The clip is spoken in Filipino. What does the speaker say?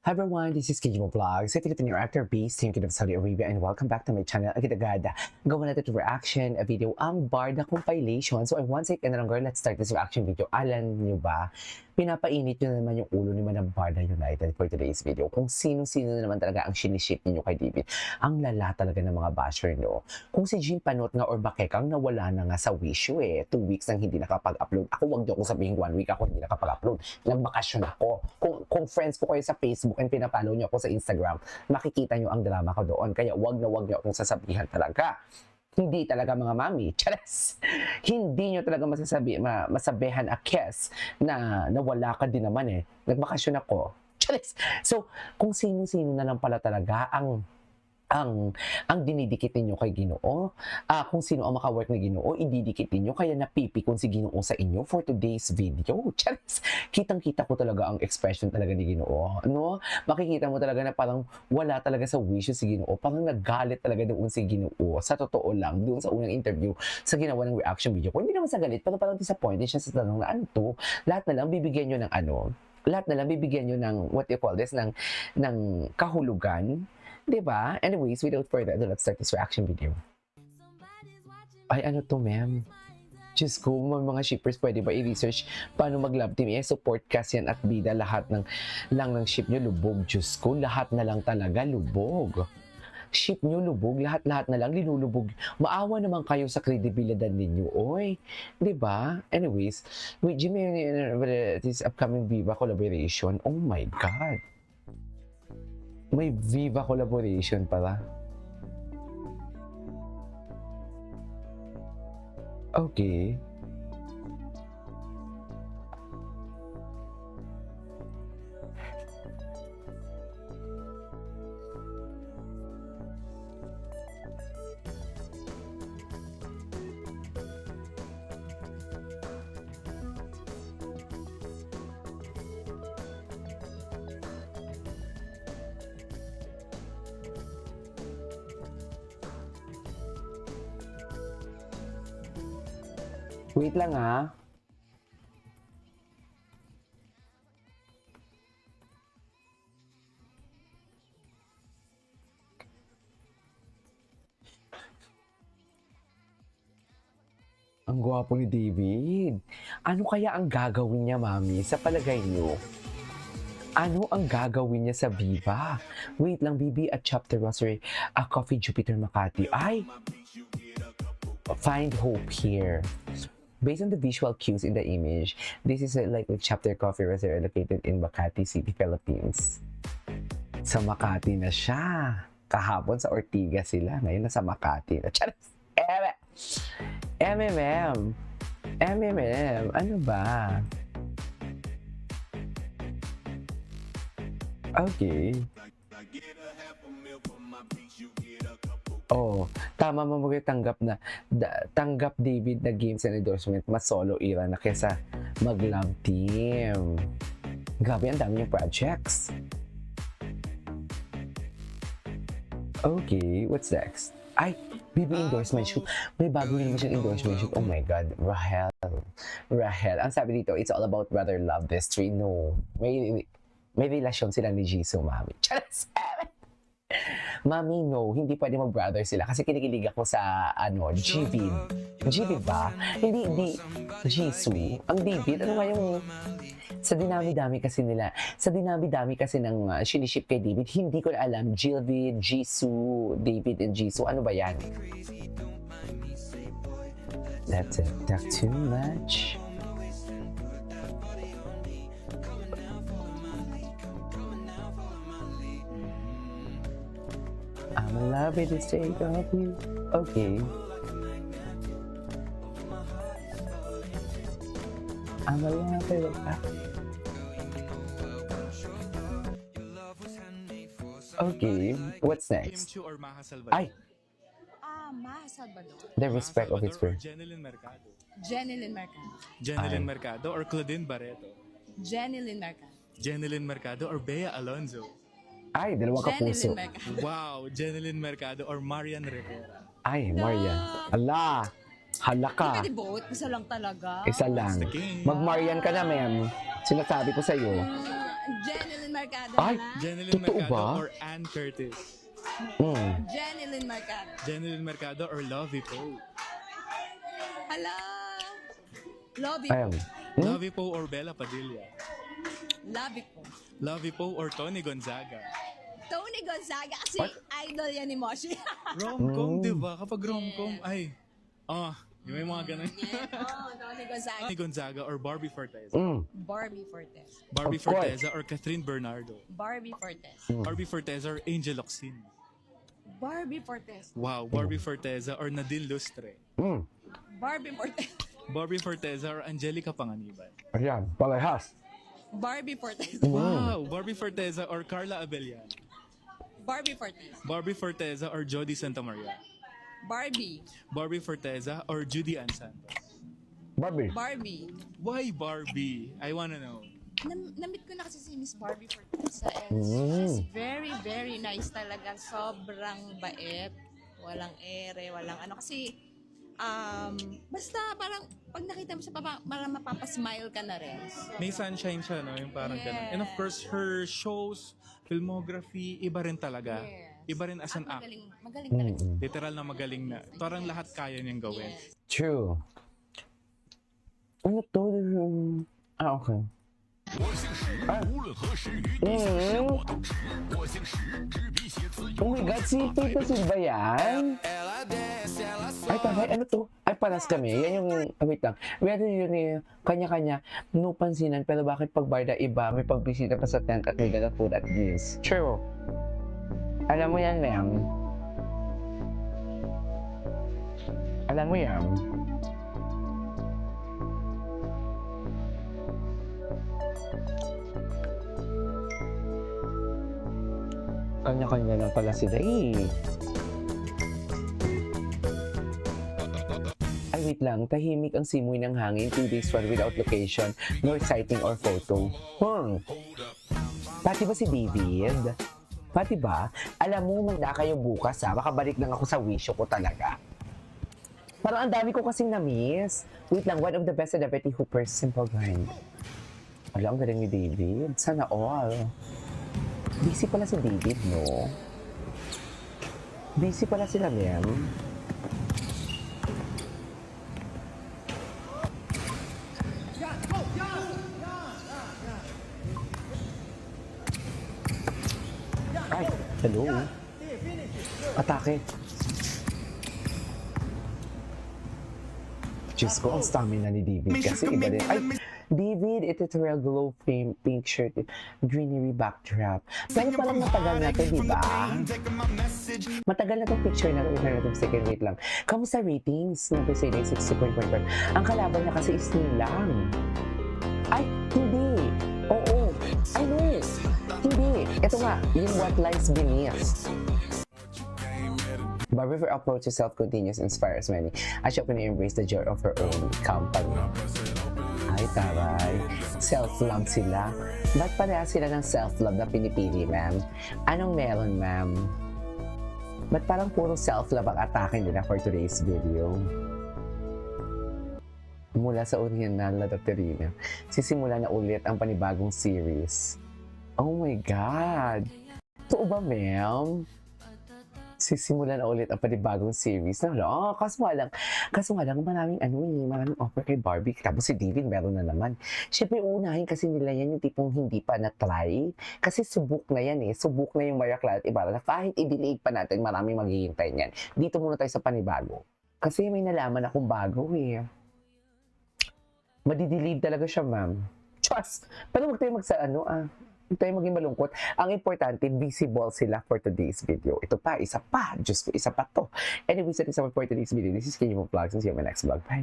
Hi everyone, this is Kijimo Vlogs, a Filipino actor based in Kingdom of Saudi Arabia, and welcome back to my channel. Agad-agad, gawa natin ito reaction video ang Barda compilation. So I won't say any longer, let's start this reaction video. Alam niyo ba, pinapainit nyo naman yung ulo naman ng Barda United for today's video. Kung sino-sino na naman talaga ang siniship ninyo kay David. Ang lala talaga ng mga basher, no? Kung si Jean Panot nga or Bakekang nawala na nga sa Wishu 2 weeks nang hindi nakapag-upload. Ako, wag niyo akong sabihin 1 week ako hindi nakapag-upload. Nagbakasyon ako. Kung friends ko kayo sa Facebook and pinapollow niyo ako sa Instagram, makikita niyo ang drama ko doon. Kaya wag na wag niyo akong sasabihan talaga. Hindi talaga mga mami, charas. Hindi nyo talaga masabihan a kiss na nawala ka din naman eh. Nagbakasyon ako. Charas. So, kung sino-sino na lang pala talaga ang dinidikit ninyo kay Ginoo, kung sino ang makawork na Ginoo, ididikit ninyo, kaya napipikon si Ginoo sa inyo for today's video. Charis! Kitang-kita ko talaga ang expression talaga ni Ginoo. No? Makikita mo talaga na parang wala talaga sa wishes si Ginoo. Parang nagalit talaga doon si Ginoo. Sa totoo lang, doon sa unang interview, sa ginawa ng reaction video ko. Hindi naman sa galit, pero parang disappointed siya sa tanong na ano to. Lahat na lang bibigyan nyo ng lahat na lang bibigyan nyo ng, what you call this, ng kahulugan. Diba? Anyways, without further ado, let's start this reaction video. Ay, ano to, ma'am? Diyos ko, mga shippers, pwede ba i-research paano mag-love team? Support kasi yan at bida, lahat ng ship nyo lubog. Diyos ko, lahat na lang talaga lubog. Ship nyo lubog, lahat na lang linulubog. Maawa naman kayo sa kredibilidad ninyo, oy. Diba? Anyways, with Jimmy, this upcoming Viva collaboration, oh my God. May Viva collaboration pala. Okay. Wait lang ah. Ang gwapo ni David. Ano kaya ang gagawin niya, mami? Sa palagay niyo? Ano ang gagawin niya sa Viva? Wait lang, Bibi at Chapter Rosary, a Coffee Jupiter Makati. Ay! Find hope here. Based on the visual cues in the image, this is like a Chapter Coffee Rosary located in Makati City, Philippines. Sa Makati na siya. Kahapon sa Ortigas sila. Ngayon nasa Makati na. Charas! MMM. Ano ba? Okay. Oh, tama mo tanggap tanggap David na games and endorsement mas solo era na kesa mag-love team. Grabe, ang dami yung projects. Okay, what's next? Ay, BB endorsement shoot. May bago rin siyang endorsement shoot. Oh my God, Rahel. Ang sabi dito, it's all about brother love this tree. No, may relasyon sila ni Jisoo, mami. Charas! Mami, no, hindi pwede mag-brother sila kasi kinikilig ako sa, Gvid. Gvid ba? Hindi, Jisoo. Ang David, ano nga yung, sa dinami-dami kasi ng siniship kay David, hindi ko na alam, Gvid, Jisoo, David and Jisoo, ano ba yan? That's it, talk too much. I'm in love with the sake of you. Okay. I'm in love with it. Okay, what's next? Ay! Maha Salvador. The respect of his friend. Jenilyn Mercado. Jenilyn Mercado. Jenilyn Mercado or Claudine Barreto. Jenilyn Mercado. Jenilyn Mercado or Bea Alonzo. Ay, dalawang kapuso. Jenilyn Mercado. Wow, Jenilyn Mercado or Marian Rivera. Ay, Marian. Ala! Hala ka. Hindi pwede both. Isa lang talaga. Isa lang. the game. Mag-Marian ka na, ma'am. Sinasabi ko sa'yo. Jeneline Mercado Ay! na. Jeneline Totoo Mercado ba? or Ann Curtis? Jeneline Mercado. Jeneline Mercado or Lovie Poe? Hala. Lobby Ayan. po. Lovie Poe or Bella Padilla? Lobby po. Lovie Poe or Tony Gonzaga? Tony Gonzaga kasi idol yan ni Moshi. Rom-com, di ba? Kapag rom-com, ay, yung may mga ganun. Tony Gonzaga. Tony Gonzaga or Barbie Forteza? Barbie Fortes. Barbie Of course. Forteza or Catherine Bernardo? Barbie Fortes. Barbie Forteza or Angel Locsin? Barbie Fortes. Wow, Barbie Forteza or Nadine Lustre? Barbie Fortes. Barbie Forteza or Angelica Panganiban? Ayan, parehas. Barbie Fortes. Wow, Barbie Forteza or Carla Abellan? Barbie Fortes. Barbie Forteza or Jody Santamaria? Barbie. Barbie Forteza or Judy Ann Santos? Barbie. Barbie. Why Barbie? I wanna know. Namit ko na kasi si Miss Barbie Fortesa and she's very, very nice talaga. Sobrang bait. Walang ere, walang ano. Kasi, basta parang pag nakita mo siya, parang mapapasmile ka na rin. So, May sunshine siya, no? Yung parang ganun. And of course, her shows, filmography, iba rin talaga. yes. Iba rin as an act. Magaling, magaling talaga. Literal na magaling na. Parang lahat kaya niyang gawin. Yes. True. Ano to? Okay. Oh my God, si Tito Silva yan? Ay, tagay, ano to? Ay, paras kami. Yan yung, wait lang. Meron yun eh, kanya-kanya, no pansinan, pero bakit pag barda iba, may pagbisita pa sa tent at may ganang food at this? True. Alam mo yan, ma'am. Alam mo yan. Kanya-kanya lang pala sila eh. Ay, wait lang. Tahimik ang simoy ng hangin 2 days run without location, nor sighting or photo. Pati ba si David? Pati ba? Alam mo, manda kayo bukas ha. Makabalik lang ako sa wisyo ko talaga. Parang ang dami ko kasing na-miss. Wait lang, one of the best celebrity hoopers, Simple Grind. Alam, ang galing ni David. Sana all. Busy pala si David, no? Busy pala sila, ma'am. Ay, hello. Atake. Diyos ko, ang stamina ni David. Kasi iba din. Ay, David, editorial glow frame, pink shirt, greenery backdrop. Pero parang matagal na to, di ba? Matagal na tong picture na to. Second, wait lang. Kamusta ratings? Number say 60.5. Ang kalaban na kasi is nilang. Ay, hindi. Oo. Ay, no. Hindi. Ito nga, yung what lies beneath. Barbie for approach to self-continuous inspires many as she openly embrace the joy of her own company. Ay, taray. Self-love sila. Ba't pareha sila ng self-love na pinipili, ma'am? Anong meron, ma'am? Ba't parang puro self-love ang atake nila for today's video? Mula sa original na Dr. Rina, sisimula na ulit ang panibagong series. Oh my God! Totoo ba, ma'am? Sisimula na ulit ang panibagong series. Kaso nga lang, maraming offer kay Barbie. Tapos si David meron na naman. Siyempre, uunahin kasi nila yan yung tipong hindi pa na-try. Kasi subok na yan eh. Subok na yung Maria Clara at Ibarra na kahit i-delay pa natin, maraming maghihintay niyan. Dito muna tayo sa panibago. Kasi may nalaman akong bago eh. Madidelete talaga siya, ma'am. Just, pero huwag tayo huwag tayo maging malungkot. Ang importante, visible sila for today's video. Ito pa, isa pa. Diyos ko, isa pa to. Anyways, that is all for today's video. This is Kenny Vlogs. See you in my next vlog. Bye.